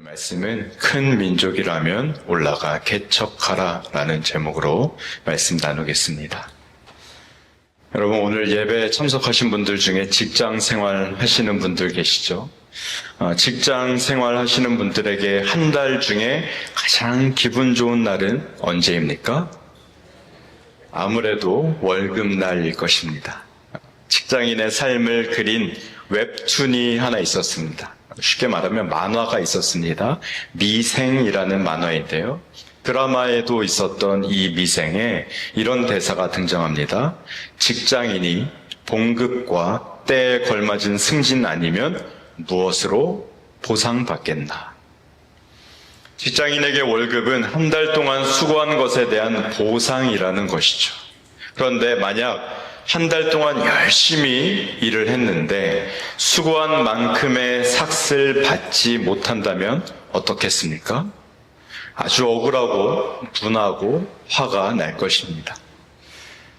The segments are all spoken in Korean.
말씀은 큰 민족이라면 올라가 개척하라 라는 제목으로 말씀 나누겠습니다. 여러분, 오늘 예배에 참석하신 분들 중에 직장 생활 하시는 분들 계시죠? 직장 생활 하시는 분들에게 한 달 중에 가장 기분 좋은 날은 언제입니까? 아무래도 월급날일 것입니다. 직장인의 삶을 그린 웹툰이 하나 있었습니다. 쉽게 말하면 만화가 있었습니다. 미생이라는 만화인데요. 드라마에도 있었던 이 미생에 이런 대사가 등장합니다. 직장인이 봉급과 때에 걸맞은 승진 아니면 무엇으로 보상받겠나. 직장인에게 월급은 한 달 동안 수고한 것에 대한 보상이라는 것이죠. 그런데 만약 한 달 동안 열심히 일을 했는데 수고한 만큼의 삭스를 받지 못한다면 어떻겠습니까? 아주 억울하고 분하고 화가 날 것입니다.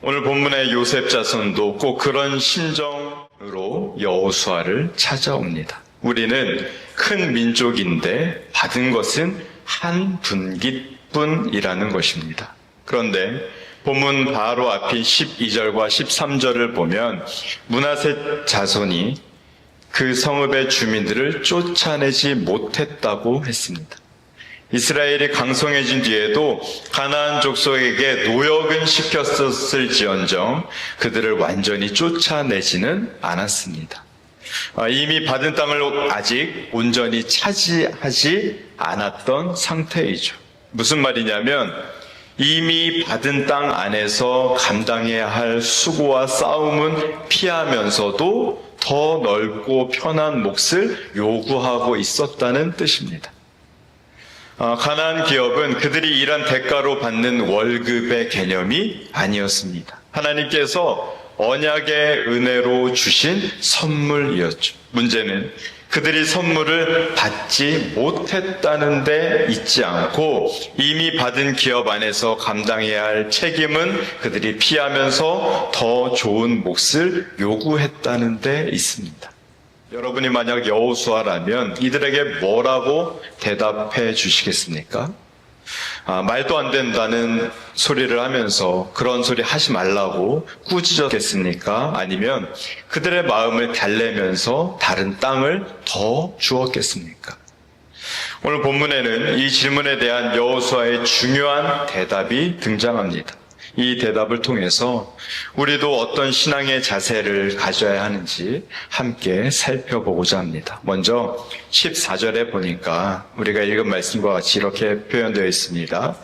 오늘 본문의 요셉 자손도 꼭 그런 심정으로 여호수아를 찾아옵니다. 우리는 큰 민족인데 받은 것은 한 분깃뿐이라는 것입니다. 그런데 본문 바로 앞인 12절과 13절을 보면 므낫세 자손이 그 성읍의 주민들을 쫓아내지 못했다고 했습니다. 이스라엘이 강성해진 뒤에도 가나안 족속에게 노역은 시켰었을지언정 그들을 완전히 쫓아내지는 않았습니다. 이미 받은 땅을 아직 온전히 차지하지 않았던 상태이죠. 무슨 말이냐면 이미 받은 땅 안에서 감당해야 할 수고와 싸움은 피하면서도 더 넓고 편한 몫을 요구하고 있었다는 뜻입니다. 가나안 기업은 그들이 일한 대가로 받는 월급의 개념이 아니었습니다. 하나님께서 언약의 은혜로 주신 선물이었죠. 문제는 그들이 선물을 받지 못했다는 데 있지 않고 이미 받은 기업 안에서 감당해야 할 책임은 그들이 피하면서 더 좋은 몫을 요구했다는 데 있습니다. 여러분이 만약 여호수아라면 이들에게 뭐라고 대답해 주시겠습니까? 말도 안 된다는 소리를 하면서 그런 소리 하지 말라고 꾸짖었겠습니까? 아니면 그들의 마음을 달래면서 다른 땅을 더 주었겠습니까? 오늘 본문에는 이 질문에 대한 여호수아의 중요한 대답이 등장합니다. 이 대답을 통해서 우리도 어떤 신앙의 자세를 가져야 하는지 함께 살펴보고자 합니다. 먼저 14절에 보니까 우리가 읽은 말씀과 같이 이렇게 표현되어 있습니다.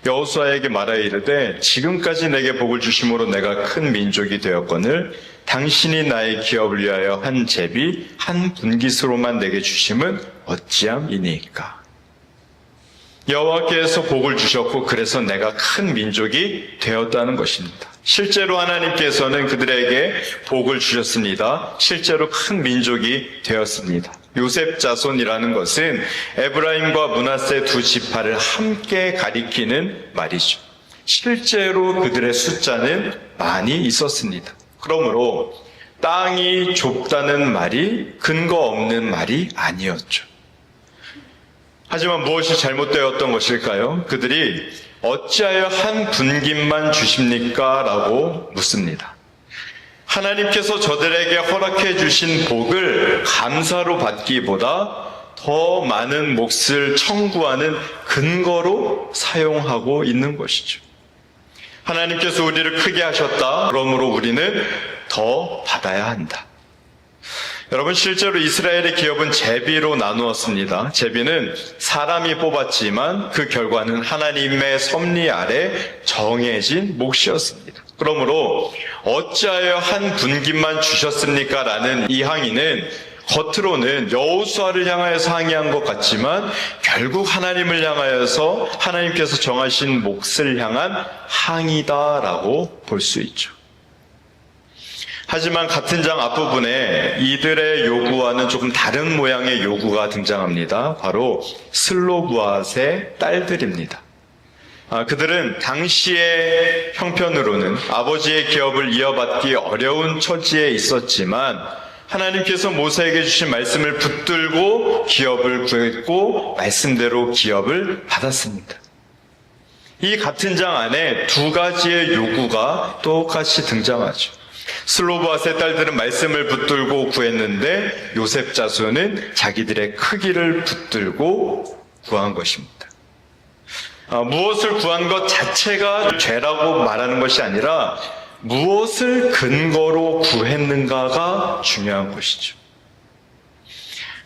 여호수아에게 말하여 이르되 지금까지 내게 복을 주심으로 내가 큰 민족이 되었거늘 당신이 나의 기업을 위하여 한 제비 한 분깃으로만 내게 주심은 어찌함이니까. 여호와께서 복을 주셨고 그래서 내가 큰 민족이 되었다는 것입니다. 실제로 하나님께서는 그들에게 복을 주셨습니다. 실제로 큰 민족이 되었습니다. 요셉 자손이라는 것은 에브라임과 므낫세 두 지파를 함께 가리키는 말이죠. 실제로 그들의 숫자는 많이 있었습니다. 그러므로 땅이 좁다는 말이 근거 없는 말이 아니었죠. 하지만 무엇이 잘못되었던 것일까요? 그들이 어찌하여 한 분깃만 주십니까? 라고 묻습니다. 하나님께서 저들에게 허락해 주신 복을 감사로 받기보다 더 많은 몫을 청구하는 근거로 사용하고 있는 것이죠. 하나님께서 우리를 크게 하셨다. 그러므로 우리는 더 받아야 한다. 여러분, 실제로 이스라엘의 기업은 제비로 나누었습니다. 제비는 사람이 뽑았지만 그 결과는 하나님의 섭리 아래 정해진 몫이었습니다. 그러므로 어찌하여 한 분깃만 주셨습니까? 라는 이 항의는 겉으로는 여호수아를 향하여서 항의한 것 같지만 결국 하나님을 향하여서 하나님께서 정하신 몫을 향한 항의다라고 볼 수 있죠. 하지만 같은 장 앞부분에 이들의 요구와는 조금 다른 모양의 요구가 등장합니다. 바로 슬로브앗의 딸들입니다. 그들은 당시의 형편으로는 아버지의 기업을 이어받기 어려운 처지에 있었지만 하나님께서 모세에게 주신 말씀을 붙들고 기업을 구했고 말씀대로 기업을 받았습니다. 이 같은 장 안에 두 가지의 요구가 똑같이 등장하죠. 슬로바앗의 딸들은 말씀을 붙들고 구했는데 요셉 자손은 자기들의 크기를 붙들고 구한 것입니다. 무엇을 구한 것 자체가 죄라고 말하는 것이 아니라 무엇을 근거로 구했는가가 중요한 것이죠.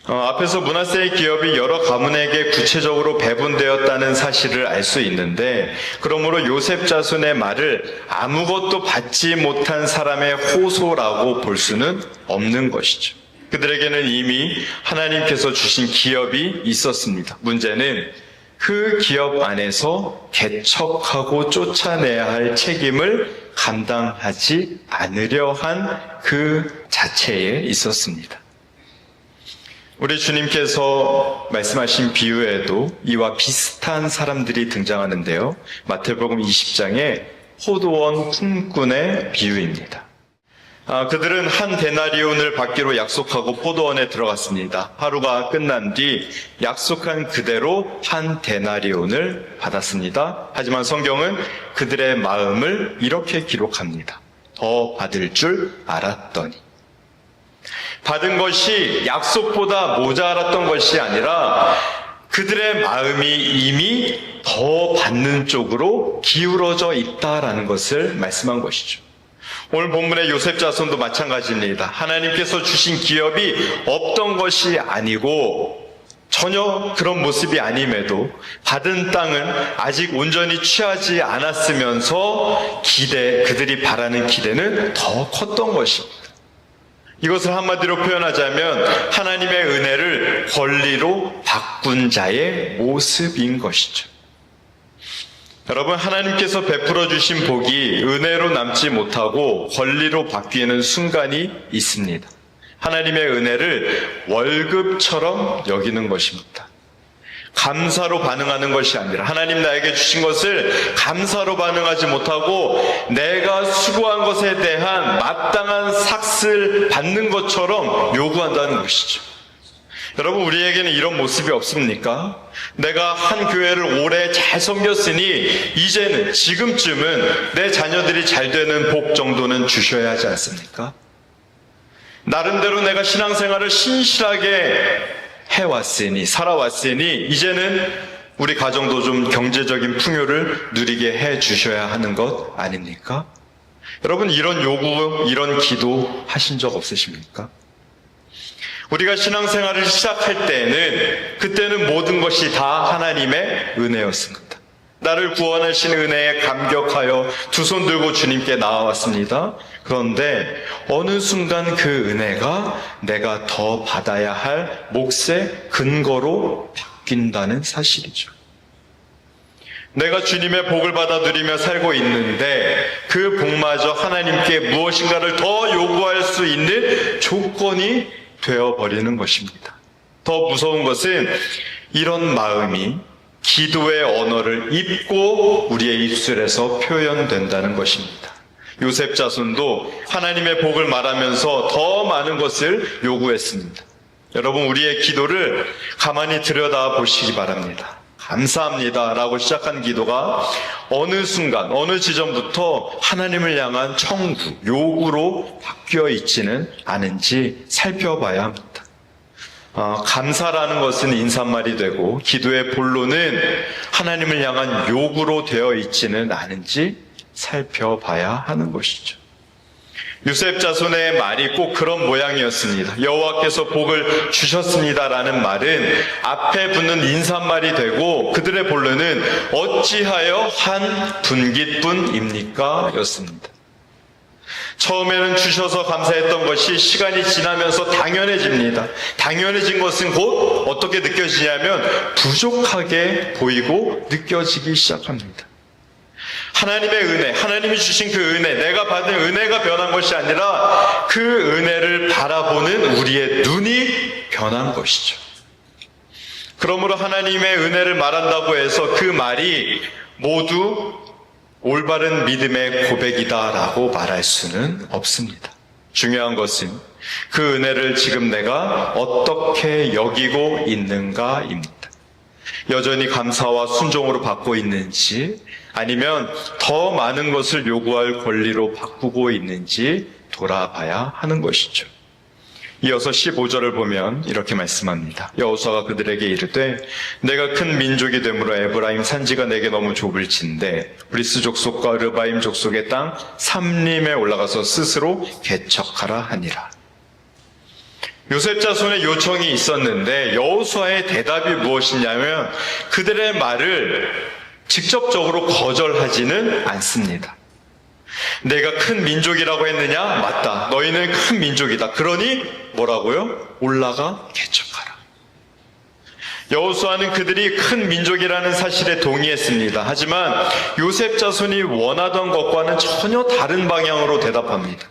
앞에서 므낫세의 기업이 여러 가문에게 구체적으로 배분되었다는 사실을 알 수 있는데, 그러므로 요셉 자손의 말을 아무것도 받지 못한 사람의 호소라고 볼 수는 없는 것이죠. 그들에게는 이미 하나님께서 주신 기업이 있었습니다. 문제는 그 기업 안에서 개척하고 쫓아내야 할 책임을 감당하지 않으려 한 그 자체에 있었습니다. 우리 주님께서 말씀하신 비유에도 이와 비슷한 사람들이 등장하는데요. 마태복음 20장에 포도원 품꾼의 비유입니다. 그들은 한 데나리온을 받기로 약속하고 포도원에 들어갔습니다. 하루가 끝난 뒤 약속한 그대로 한 데나리온을 받았습니다. 하지만 성경은 그들의 마음을 이렇게 기록합니다. 더 받을 줄 알았더니. 받은 것이 약속보다 모자랐던 것이 아니라 그들의 마음이 이미 더 받는 쪽으로 기울어져 있다라는 것을 말씀한 것이죠. 오늘 본문의 요셉 자손도 마찬가지입니다. 하나님께서 주신 기업이 없던 것이 아니고 전혀 그런 모습이 아님에도 받은 땅은 아직 온전히 취하지 않았으면서 그들이 바라는 기대는 더 컸던 것입니다. 이것을 한마디로 표현하자면 하나님의 은혜를 권리로 바꾼 자의 모습인 것이죠. 여러분, 하나님께서 베풀어 주신 복이 은혜로 남지 못하고 권리로 바뀌는 순간이 있습니다. 하나님의 은혜를 월급처럼 여기는 것입니다. 감사로 반응하는 것이 아니라 하나님 나에게 주신 것을 감사로 반응하지 못하고 내가 수고한 것에 대한 마땅한 삭슬 받는 것처럼 요구한다는 것이죠. 여러분, 우리에게는 이런 모습이 없습니까? 내가 한 교회를 오래 잘 섬겼으니 이제는 지금쯤은 내 자녀들이 잘 되는 복 정도는 주셔야 하지 않습니까? 나름대로 내가 신앙생활을 신실하게 해왔으니, 살아왔으니 이제는 우리 가정도 좀 경제적인 풍요를 누리게 해 주셔야 하는 것 아닙니까? 여러분, 이런 요구, 이런 기도 하신 적 없으십니까? 우리가 신앙생활을 시작할 때는 그때는 모든 것이 다 하나님의 은혜였습니다. 나를 구원하신 은혜에 감격하여 두 손 들고 주님께 나아왔습니다. 그런데 어느 순간 그 은혜가 내가 더 받아야 할 몫의 근거로 바뀐다는 사실이죠. 내가 주님의 복을 받아 누리며 살고 있는데 그 복마저 하나님께 무엇인가를 더 요구할 수 있는 조건이 되어버리는 것입니다. 더 무서운 것은 이런 마음이 기도의 언어를 입고 우리의 입술에서 표현된다는 것입니다. 요셉 자손도 하나님의 복을 말하면서 더 많은 것을 요구했습니다. 여러분, 우리의 기도를 가만히 들여다 보시기 바랍니다. 감사합니다 라고 시작한 기도가 어느 순간, 어느 지점부터 하나님을 향한 청구, 요구로 바뀌어 있지는 않은지 살펴봐야 합니다. 감사라는 것은 인사말이 되고 기도의 본론은 하나님을 향한 요구로 되어 있지는 않은지 살펴봐야 하는 것이죠. 요셉 자손의 말이 꼭 그런 모양이었습니다. 여호와께서 복을 주셨습니다라는 말은 앞에 붙는 인사말이 되고 그들의 본론은 어찌하여 한 분깃분입니까? 였습니다. 처음에는 주셔서 감사했던 것이 시간이 지나면서 당연해집니다. 당연해진 것은 곧 어떻게 느껴지냐면 부족하게 보이고 느껴지기 시작합니다. 하나님의 은혜, 하나님이 주신 그 은혜, 내가 받은 은혜가 변한 것이 아니라 그 은혜를 바라보는 우리의 눈이 변한 것이죠. 그러므로 하나님의 은혜를 말한다고 해서 그 말이 모두 올바른 믿음의 고백이다라고 말할 수는 없습니다. 중요한 것은 그 은혜를 지금 내가 어떻게 여기고 있는가입니다. 여전히 감사와 순종으로 받고 있는지, 아니면 더 많은 것을 요구할 권리로 바꾸고 있는지 돌아봐야 하는 것이죠. 이어서 15절을 보면 이렇게 말씀합니다. 여호수아가 그들에게 이르되 내가 큰 민족이 되므로 에브라임 산지가 내게 너무 좁을진데 브리스 족속과 르바임 족속의 땅 삼림에 올라가서 스스로 개척하라 하니라. 요셉 자손의 요청이 있었는데 여호수아의 대답이 무엇이냐면 그들의 말을 직접적으로 거절하지는 않습니다. 내가 큰 민족이라고 했느냐? 맞다. 너희는 큰 민족이다. 그러니 뭐라고요? 올라가 개척하라. 여호수아는 그들이 큰 민족이라는 사실에 동의했습니다. 하지만 요셉 자손이 원하던 것과는 전혀 다른 방향으로 대답합니다.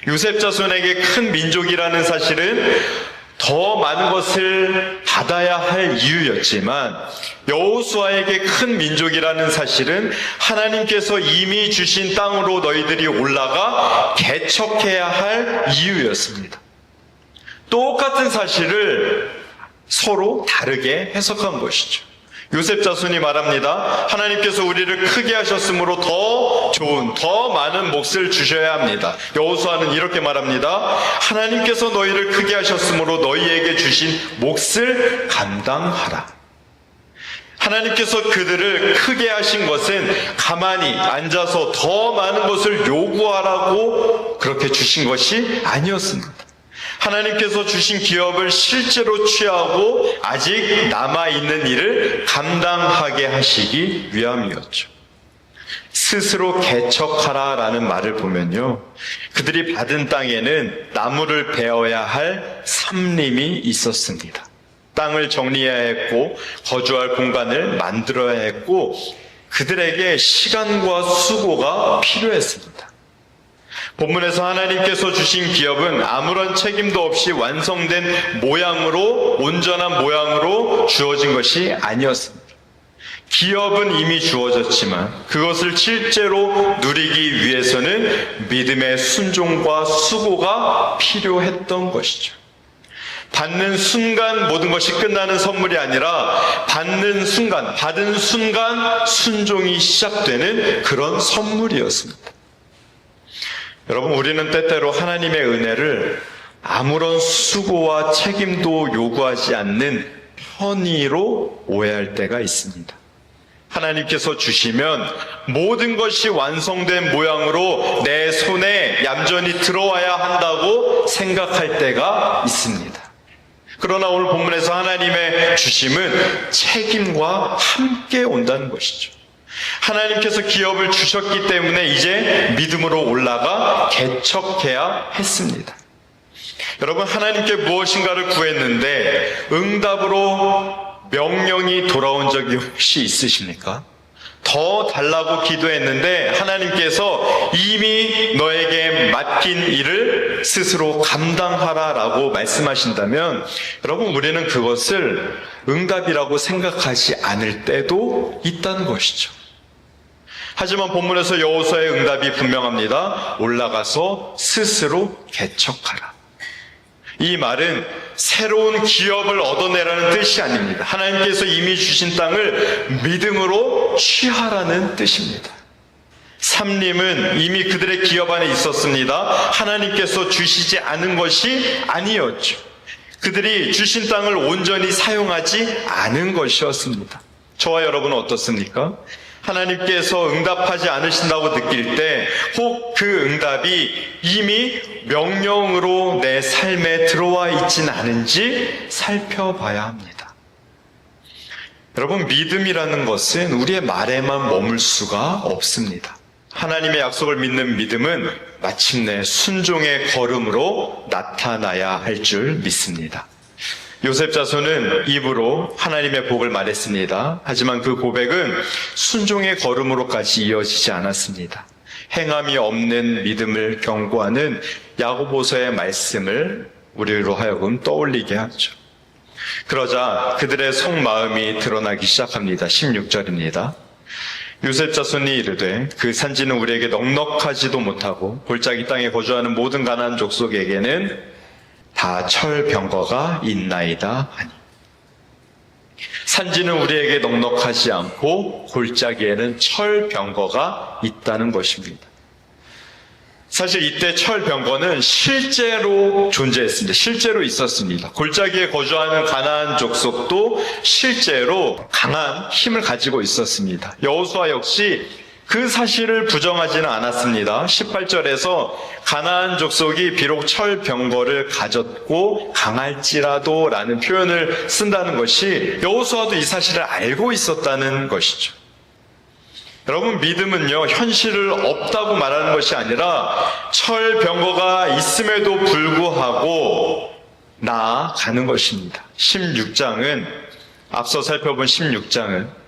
요셉 자손에게 큰 민족이라는 사실은 더 많은 것을 받아야 할 이유였지만 여호수아에게 큰 민족이라는 사실은 하나님께서 이미 주신 땅으로 너희들이 올라가 개척해야 할 이유였습니다. 똑같은 사실을 서로 다르게 해석한 것이죠. 요셉 자손이 말합니다. 하나님께서 우리를 크게 하셨으므로 더 좋은, 더 많은 몫을 주셔야 합니다. 여호수아는 이렇게 말합니다. 하나님께서 너희를 크게 하셨으므로 너희에게 주신 몫을 감당하라. 하나님께서 그들을 크게 하신 것은 가만히 앉아서 더 많은 것을 요구하라고 그렇게 주신 것이 아니었습니다. 하나님께서 주신 기업을 실제로 취하고 아직 남아있는 일을 감당하게 하시기 위함이었죠. 스스로 개척하라라는 말을 보면요, 그들이 받은 땅에는 나무를 베어야 할 삼림이 있었습니다. 땅을 정리해야 했고 거주할 공간을 만들어야 했고 그들에게 시간과 수고가 필요했습니다. 본문에서 하나님께서 주신 기업은 아무런 책임도 없이 완성된 모양으로, 온전한 모양으로 주어진 것이 아니었습니다. 기업은 이미 주어졌지만 그것을 실제로 누리기 위해서는 믿음의 순종과 수고가 필요했던 것이죠. 받는 순간 모든 것이 끝나는 선물이 아니라 받는 순간, 받은 순간 순종이 시작되는 그런 선물이었습니다. 여러분, 우리는 때때로 하나님의 은혜를 아무런 수고와 책임도 요구하지 않는 편의로 오해할 때가 있습니다. 하나님께서 주시면 모든 것이 완성된 모양으로 내 손에 얌전히 들어와야 한다고 생각할 때가 있습니다. 그러나 오늘 본문에서 하나님의 주심은 책임과 함께 온다는 것이죠. 하나님께서 기업을 주셨기 때문에 이제 믿음으로 올라가 개척해야 했습니다. 여러분, 하나님께 무엇인가를 구했는데 응답으로 명령이 돌아온 적이 혹시 있으십니까? 더 달라고 기도했는데 하나님께서 이미 너에게 맡긴 일을 스스로 감당하라라고 말씀하신다면 여러분, 우리는 그것을 응답이라고 생각하지 않을 때도 있다는 것이죠. 하지만 본문에서 여호수아의 응답이 분명합니다. 올라가서 스스로 개척하라. 이 말은 새로운 기업을 얻어내라는 뜻이 아닙니다. 하나님께서 이미 주신 땅을 믿음으로 취하라는 뜻입니다. 삼림은 이미 그들의 기업 안에 있었습니다. 하나님께서 주시지 않은 것이 아니었죠. 그들이 주신 땅을 온전히 사용하지 않은 것이었습니다. 저와 여러분은 어떻습니까? 하나님께서 응답하지 않으신다고 느낄 때 혹 그 응답이 이미 명령으로 내 삶에 들어와 있진 않은지 살펴봐야 합니다. 여러분, 믿음이라는 것은 우리의 말에만 머물 수가 없습니다. 하나님의 약속을 믿는 믿음은 마침내 순종의 걸음으로 나타나야 할 줄 믿습니다. 요셉 자손은 입으로 하나님의 복을 말했습니다. 하지만 그 고백은 순종의 걸음으로까지 이어지지 않았습니다. 행함이 없는 믿음을 경고하는 야고보서의 말씀을 우리로 하여금 떠올리게 하죠. 그러자 그들의 속마음이 드러나기 시작합니다. 16절입니다. 요셉 자손이 이르되 그 산지는 우리에게 넉넉하지도 못하고 골짜기 땅에 거주하는 모든 가나안 족속에게는 다 철병거가 있나이다 하니. 산지는 우리에게 넉넉하지 않고 골짜기에는 철병거가 있다는 것입니다. 사실 이때 철병거는 실제로 존재했습니다. 실제로 있었습니다. 골짜기에 거주하는 가나안 족속도 실제로 강한 힘을 가지고 있었습니다. 여호수아 역시 그 사실을 부정하지는 않았습니다. 18절에서 가나안 족속이 비록 철병거를 가졌고 강할지라도 라는 표현을 쓴다는 것이 여호수아도 이 사실을 알고 있었다는 것이죠. 여러분, 믿음은요, 현실을 없다고 말하는 것이 아니라 철병거가 있음에도 불구하고 나아가는 것입니다. 16장은, 앞서 살펴본 16장은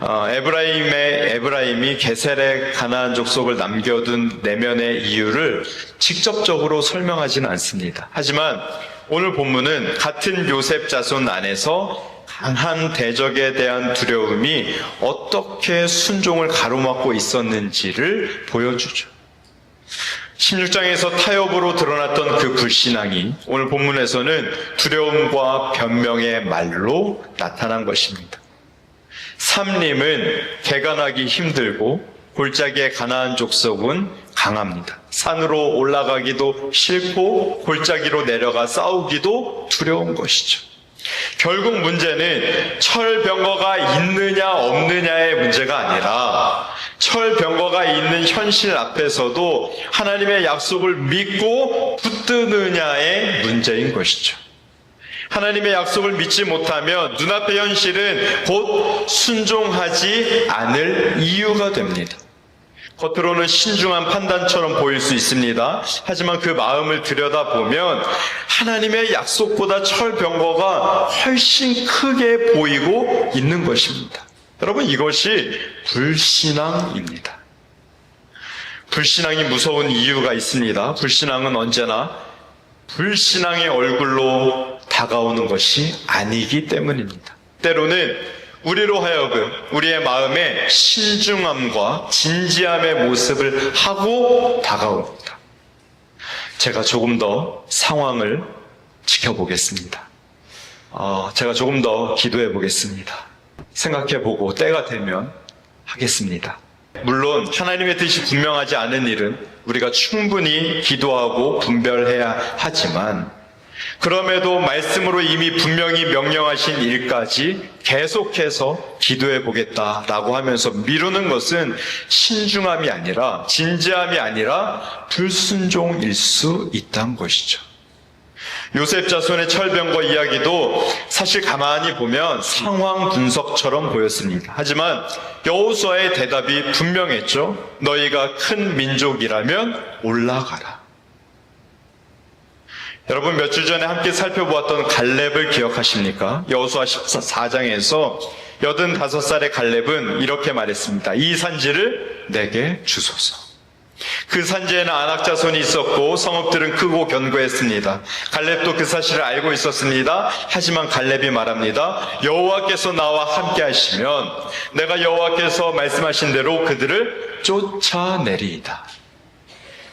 에브라임이 게셀의 가나안 족속을 남겨둔 내면의 이유를 직접적으로 설명하지는 않습니다. 하지만 오늘 본문은 같은 요셉 자손 안에서 강한 대적에 대한 두려움이 어떻게 순종을 가로막고 있었는지를 보여주죠. 16장에서 타협으로 드러났던 그 불신앙이 오늘 본문에서는 두려움과 변명의 말로 나타난 것입니다. 삼림은 개간하기 힘들고 골짜기의 가나안 족속은 강합니다. 산으로 올라가기도 싫고 골짜기로 내려가 싸우기도 두려운 것이죠. 결국 문제는 철병거가 있느냐 없느냐의 문제가 아니라 철병거가 있는 현실 앞에서도 하나님의 약속을 믿고 붙드느냐의 문제인 것이죠. 하나님의 약속을 믿지 못하면 눈앞의 현실은 곧 순종하지 않을 이유가 됩니다. 겉으로는 신중한 판단처럼 보일 수 있습니다. 하지만 그 마음을 들여다보면 하나님의 약속보다 철병거가 훨씬 크게 보이고 있는 것입니다. 여러분, 이것이 불신앙입니다. 불신앙이 무서운 이유가 있습니다. 불신앙은 언제나 불신앙의 얼굴로 다가오는 것이 아니기 때문입니다. 때로는 우리로 하여금 우리의 마음에 신중함과 진지함의 모습을 하고 다가옵니다. 제가 조금 더 상황을 지켜보겠습니다. 제가 조금 더 기도해 보겠습니다. 생각해 보고 때가 되면 하겠습니다. 물론 하나님의 뜻이 분명하지 않은 일은 우리가 충분히 기도하고 분별해야 하지만 그럼에도 말씀으로 이미 분명히 명령하신 일까지 계속해서 기도해 보겠다라고 하면서 미루는 것은 신중함이 아니라 진지함이 아니라 불순종일 수 있다는 것이죠. 요셉 자손의 철병거 이야기도 사실 가만히 보면 상황 분석처럼 보였습니다. 하지만 여호수아의 대답이 분명했죠. 너희가 큰 민족이라면 올라가라. 여러분, 몇 주 전에 함께 살펴보았던 갈렙을 기억하십니까? 여호수아 14장에서 85살의 갈렙은 이렇게 말했습니다. 이 산지를 내게 주소서. 그 산지에는 아낙 자손이 있었고 성읍들은 크고 견고했습니다. 갈렙도 그 사실을 알고 있었습니다. 하지만 갈렙이 말합니다. 여호와께서 나와 함께 하시면 내가 여호와께서 말씀하신 대로 그들을 쫓아내리이다.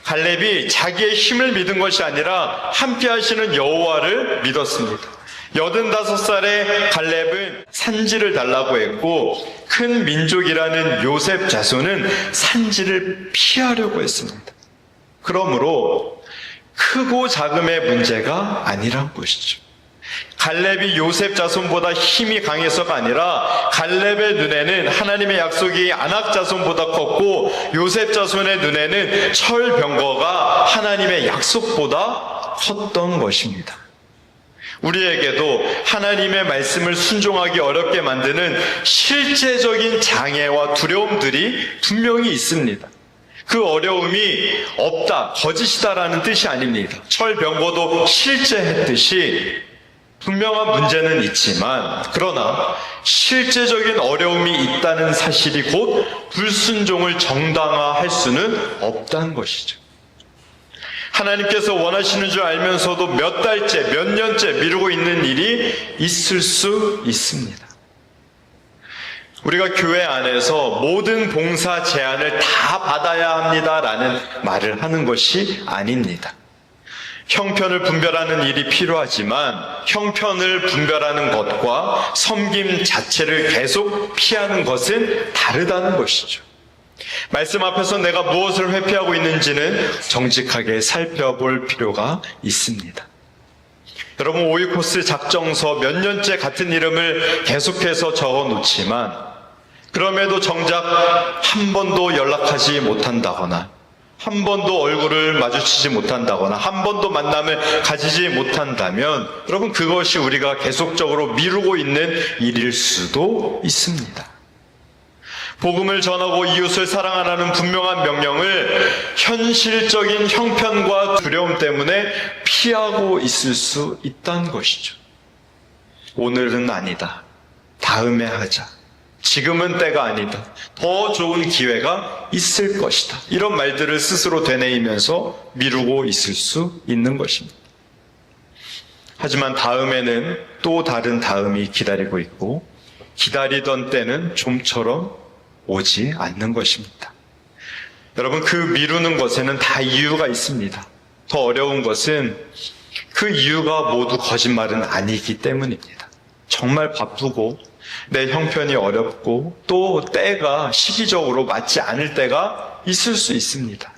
갈렙이 자기의 힘을 믿은 것이 아니라 함께 하시는 여호와를 믿었습니다. 85살의 갈렙은 산지를 달라고 했고 큰 민족이라는 요셉 자손은 산지를 피하려고 했습니다. 그러므로 크고 작음의 문제가 아니란 것이죠. 갈렙이 요셉 자손보다 힘이 강해서가 아니라 갈렙의 눈에는 하나님의 약속이 아낙 자손보다 컸고 요셉 자손의 눈에는 철병거가 하나님의 약속보다 컸던 것입니다. 우리에게도 하나님의 말씀을 순종하기 어렵게 만드는 실제적인 장애와 두려움들이 분명히 있습니다. 그 어려움이 없다, 거짓이다라는 뜻이 아닙니다. 철병거도 실제 했듯이 분명한 문제는 있지만 그러나 실제적인 어려움이 있다는 사실이 곧 불순종을 정당화할 수는 없다는 것이죠. 하나님께서 원하시는 줄 알면서도 몇 달째, 몇 년째 미루고 있는 일이 있을 수 있습니다. 우리가 교회 안에서 모든 봉사 제안을 다 받아야 합니다라는 말을 하는 것이 아닙니다. 형편을 분별하는 일이 필요하지만 형편을 분별하는 것과 섬김 자체를 계속 피하는 것은 다르다는 것이죠. 말씀 앞에서 내가 무엇을 회피하고 있는지는 정직하게 살펴볼 필요가 있습니다. 여러분, 오이코스 작정서 몇 년째 같은 이름을 계속해서 적어놓지만 그럼에도 정작 한 번도 연락하지 못한다거나 한 번도 얼굴을 마주치지 못한다거나 한 번도 만남을 가지지 못한다면 여러분, 그것이 우리가 계속적으로 미루고 있는 일일 수도 있습니다. 복음을 전하고 이웃을 사랑하라는 분명한 명령을 현실적인 형편과 두려움 때문에 피하고 있을 수 있다는 것이죠. 오늘은 아니다. 다음에 하자. 지금은 때가 아니다. 더 좋은 기회가 있을 것이다. 이런 말들을 스스로 되뇌이면서 미루고 있을 수 있는 것입니다. 하지만 다음에는 또 다른 다음이 기다리고 있고 기다리던 때는 좀처럼 오지 않는 것입니다. 여러분, 그 미루는 것에는 다 이유가 있습니다. 더 어려운 것은 그 이유가 모두 거짓말은 아니기 때문입니다. 정말 바쁘고 내 형편이 어렵고 또 때가 시기적으로 맞지 않을 때가 있을 수 있습니다.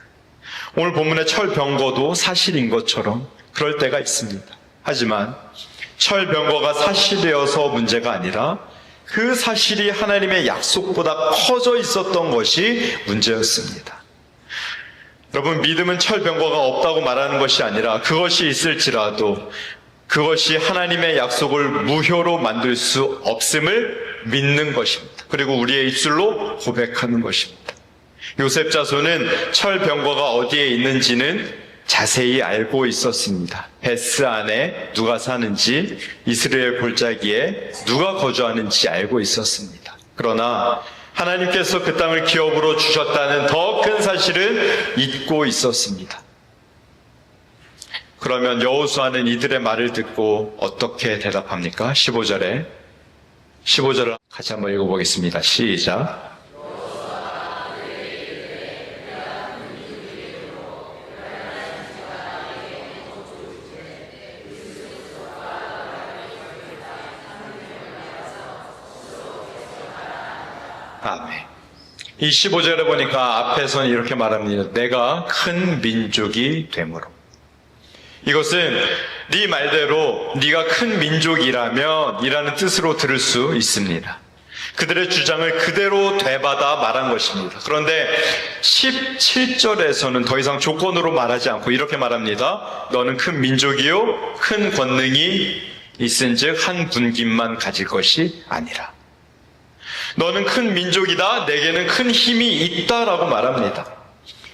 오늘 본문의 철병거도 사실인 것처럼 그럴 때가 있습니다. 하지만 철병거가 사실이어서 문제가 아니라 그 사실이 하나님의 약속보다 커져 있었던 것이 문제였습니다. 여러분, 믿음은 철병거가 없다고 말하는 것이 아니라 그것이 있을지라도 그것이 하나님의 약속을 무효로 만들 수 없음을 믿는 것입니다. 그리고 우리의 입술로 고백하는 것입니다. 요셉 자손은 철병거가 어디에 있는지는 자세히 알고 있었습니다. 베스 안에 누가 사는지, 이스라엘 골짜기에 누가 거주하는지 알고 있었습니다. 그러나 하나님께서 그 땅을 기업으로 주셨다는 더 큰 사실은 잊고 있었습니다. 그러면 여호수아는 이들의 말을 듣고 어떻게 대답합니까? 15절을 같이 한번 읽어보겠습니다. 시작. 아멘. 이 15절에 보니까 앞에서는 이렇게 말합니다. 내가 큰 민족이 되므로. 이것은 네 말대로 네가 큰 민족이라면 이라는 뜻으로 들을 수 있습니다. 그들의 주장을 그대로 되받아 말한 것입니다. 그런데 17절에서는 더 이상 조건으로 말하지 않고 이렇게 말합니다. 너는 큰 민족이요 큰 권능이 있은즉 한 분깃만 가질 것이 아니라. 너는 큰 민족이다. 내게는 큰 힘이 있다라고 말합니다.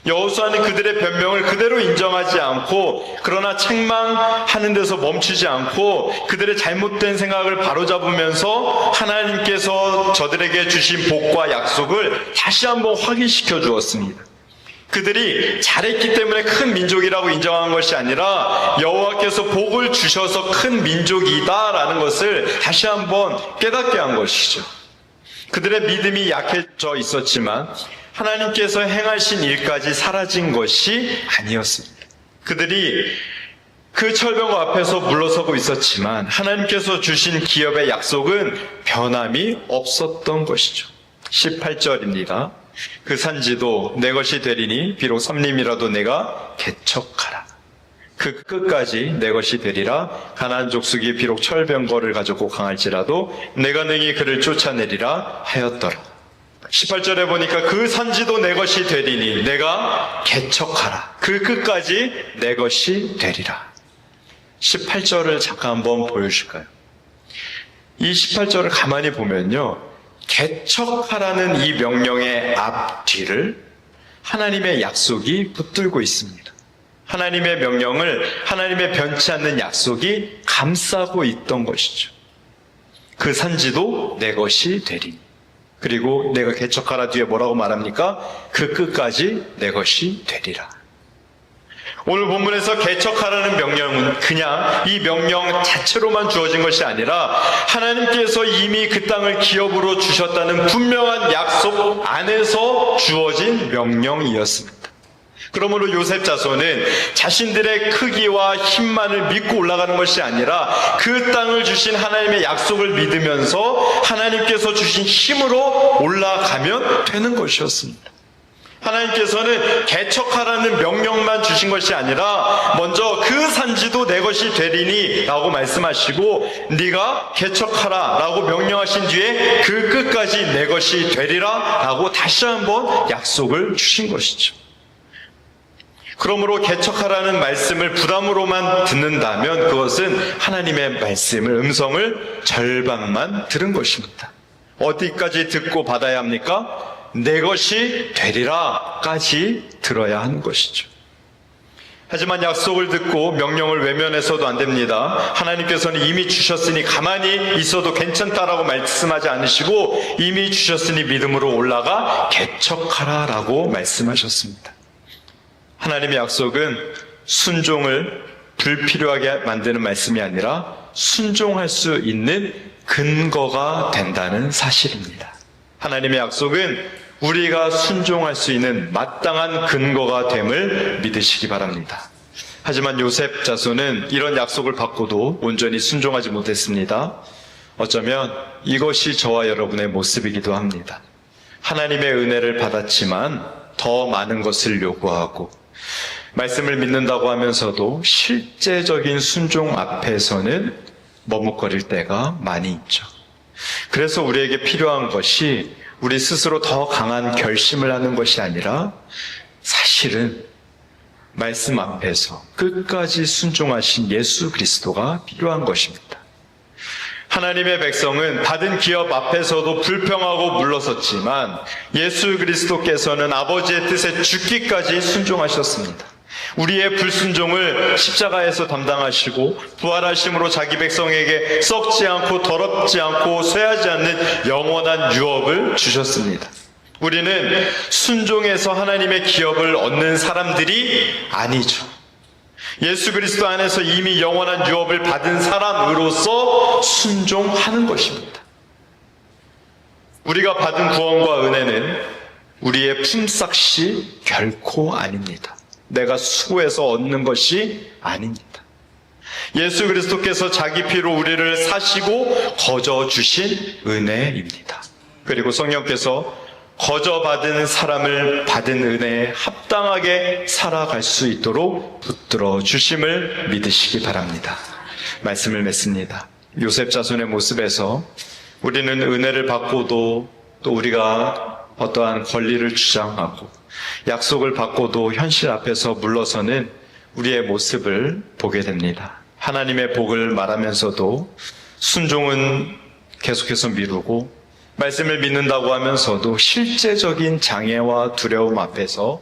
여호수아는 그들의 변명을 그대로 인정하지 않고 그러나 책망하는 데서 멈추지 않고 그들의 잘못된 생각을 바로잡으면서 하나님께서 저들에게 주신 복과 약속을 다시 한번 확인시켜 주었습니다. 그들이 잘했기 때문에 큰 민족이라고 인정한 것이 아니라 여호와께서 복을 주셔서 큰 민족이다라는 것을 다시 한번 깨닫게 한 것이죠. 그들의 믿음이 약해져 있었지만 하나님께서 행하신 일까지 사라진 것이 아니었습니다. 그들이 그 철병거 앞에서 물러서고 있었지만 하나님께서 주신 기업의 약속은 변함이 없었던 것이죠. 18절입니다. 그 산지도 내 것이 되리니 비록 삼림이라도 내가 개척하라. 그 끝까지 내 것이 되리라. 가나안 족속이 비록 철병거를 가지고 강할지라도 내가 능히 그를 쫓아내리라 하였더라. 18절에 보니까 그 산지도 내 것이 되리니 내가 개척하라. 그 끝까지 내 것이 되리라. 18절을 잠깐 한번 보여주실까요? 이 18절을 가만히 보면요, 개척하라는 이 명령의 앞뒤를 하나님의 약속이 붙들고 있습니다. 하나님의 명령을 하나님의 변치 않는 약속이 감싸고 있던 것이죠. 그 산지도 내 것이 되리니. 그리고 내가 개척하라 뒤에 뭐라고 말합니까? 그 끝까지 내 것이 되리라. 오늘 본문에서 개척하라는 명령은 그냥 이 명령 자체로만 주어진 것이 아니라 하나님께서 이미 그 땅을 기업으로 주셨다는 분명한 약속 안에서 주어진 명령이었습니다. 그러므로 요셉 자손은 자신들의 크기와 힘만을 믿고 올라가는 것이 아니라 그 땅을 주신 하나님의 약속을 믿으면서 하나님께서 주신 힘으로 올라가면 되는 것이었습니다. 하나님께서는 개척하라는 명령만 주신 것이 아니라 먼저 그 산지도 내 것이 되리니 라고 말씀하시고 네가 개척하라 라고 명령하신 뒤에 그 끝까지 내 것이 되리라 라고 다시 한번 약속을 주신 것이죠. 그러므로 개척하라는 말씀을 부담으로만 듣는다면 그것은 하나님의 말씀을, 음성을 절반만 들은 것입니다. 어디까지 듣고 받아야 합니까? 내 것이 되리라까지 들어야 하는 것이죠. 하지만 약속을 듣고 명령을 외면해서도 안 됩니다. 하나님께서는 이미 주셨으니 가만히 있어도 괜찮다라고 말씀하지 않으시고 이미 주셨으니 믿음으로 올라가 개척하라라고 말씀하셨습니다. 하나님의 약속은 순종을 불필요하게 만드는 말씀이 아니라 순종할 수 있는 근거가 된다는 사실입니다. 하나님의 약속은 우리가 순종할 수 있는 마땅한 근거가 됨을 믿으시기 바랍니다. 하지만 요셉 자손은 이런 약속을 받고도 온전히 순종하지 못했습니다. 어쩌면 이것이 저와 여러분의 모습이기도 합니다. 하나님의 은혜를 받았지만 더 많은 것을 요구하고 말씀을 믿는다고 하면서도 실제적인 순종 앞에서는 머뭇거릴 때가 많이 있죠. 그래서 우리에게 필요한 것이 우리 스스로 더 강한 결심을 하는 것이 아니라 사실은 말씀 앞에서 끝까지 순종하신 예수 그리스도가 필요한 것입니다. 하나님의 백성은 받은 기업 앞에서도 불평하고 물러섰지만 예수 그리스도께서는 아버지의 뜻에 죽기까지 순종하셨습니다. 우리의 불순종을 십자가에서 담당하시고 부활하심으로 자기 백성에게 썩지 않고 더럽지 않고 쇠하지 않는 영원한 유업을 주셨습니다. 우리는 순종해서 하나님의 기업을 얻는 사람들이 아니죠. 예수 그리스도 안에서 이미 영원한 유업을 받은 사람으로서 순종하는 것입니다. 우리가 받은 구원과 은혜는 우리의 품삯이 결코 아닙니다. 내가 수고해서 얻는 것이 아닙니다. 예수 그리스도께서 자기 피로 우리를 사시고 거저 주신 은혜입니다. 그리고 성령께서 거저 받은 사람을 받은 은혜에 합당하게 살아갈 수 있도록 붙들어 주심을 믿으시기 바랍니다. 말씀을 맺습니다. 요셉 자손의 모습에서 우리는 은혜를 받고도 또 우리가 어떠한 권리를 주장하고 약속을 받고도 현실 앞에서 물러서는 우리의 모습을 보게 됩니다. 하나님의 복을 말하면서도 순종은 계속해서 미루고 말씀을 믿는다고 하면서도 실제적인 장애와 두려움 앞에서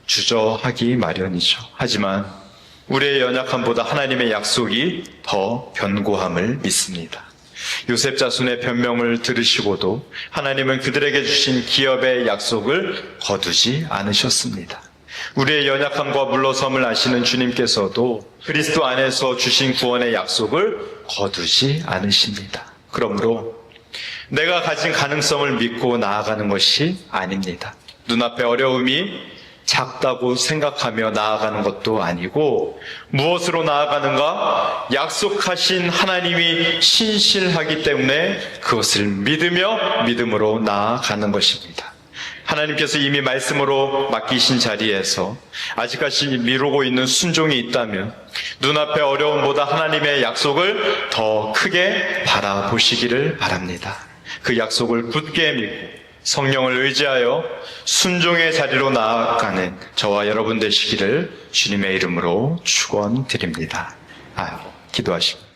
주저하기 마련이죠. 하지만 우리의 연약함보다 하나님의 약속이 더 견고함을 믿습니다. 요셉 자손의 변명을 들으시고도 하나님은 그들에게 주신 기업의 약속을 거두지 않으셨습니다. 우리의 연약함과 물러섬을 아시는 주님께서도 그리스도 안에서 주신 구원의 약속을 거두지 않으십니다. 그러므로 내가 가진 가능성을 믿고 나아가는 것이 아닙니다. 눈앞에 어려움이 작다고 생각하며 나아가는 것도 아니고 무엇으로 나아가는가? 약속하신 하나님이 신실하기 때문에 그것을 믿으며 믿음으로 나아가는 것입니다. 하나님께서 이미 말씀으로 맡기신 자리에서 아직까지 미루고 있는 순종이 있다면 눈앞의 어려움보다 하나님의 약속을 더 크게 바라보시기를 바랍니다. 그 약속을 굳게 믿고 성령을 의지하여 순종의 자리로 나아가는 저와 여러분 되시기를 주님의 이름으로 축원드립니다. 기도하십니다.